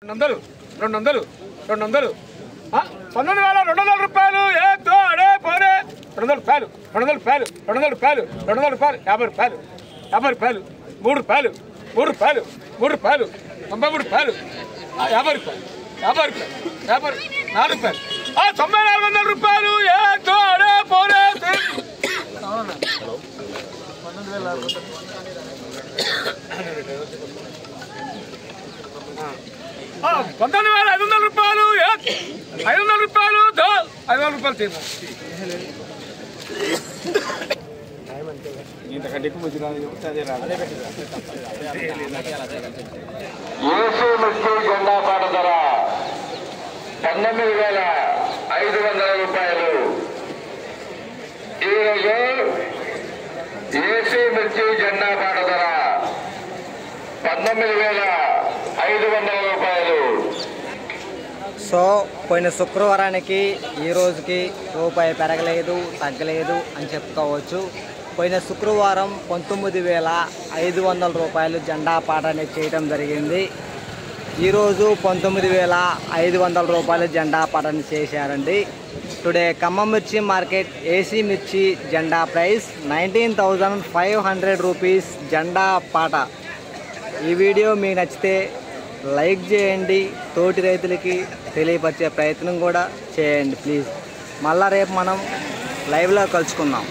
200 200 200 19,200 రూపాయలు. అడే పోరే 200 రూపాయలు 200 రూపాయలు 200 రూపాయలు 200 రూపాయలు 50 రూపాయలు 50 రూపాయలు 3 రూపాయలు 3 రూపాయలు 3 రూపాయలు 93 రూపాయలు 50 రూపాయలు 50 రూపాయలు 4 రూపాయలు 9,400 రూపాయలు. అడే పోరే 19,500 రూపాయలు 500 రూపాయలు 500 రూపాయలు తీరు ఇంతకంటే ఎక్కువ మంచి ఏసీ మిర్చి జెండా పాట ధర 19,500 రూపాయలు. ఈరోజు ఏసీ మిర్చి జెండా పాట ధర 19,500 రూపాయలు. సో పోయిన శుక్రవారానికి ఈ రోజుకి రూపాయి పెరగలేదు తగ్గలేదు అని చెప్పుకోవచ్చు. పోయిన శుక్రవారం 19,500 రూపాయలు జెండా పాట అనేది చేయడం జరిగింది. ఈరోజు 19,500 రూపాయలు జెండా పాటని చేశారండి. టుడే ఖమ్మం మిర్చి మార్కెట్ ఏసీ మిర్చి జెండా ప్రైస్ 19,500 రూపీస్ జెండా పాట. ఈ వీడియో మీకు నచ్చితే లైక్ చేయండి, తోటి రైతులకి తెలియపరిచే ప్రయత్నం కూడా చేయండి ప్లీజ్. మళ్ళా రేపు మనం లైవ్లో కలుసుకుందాం.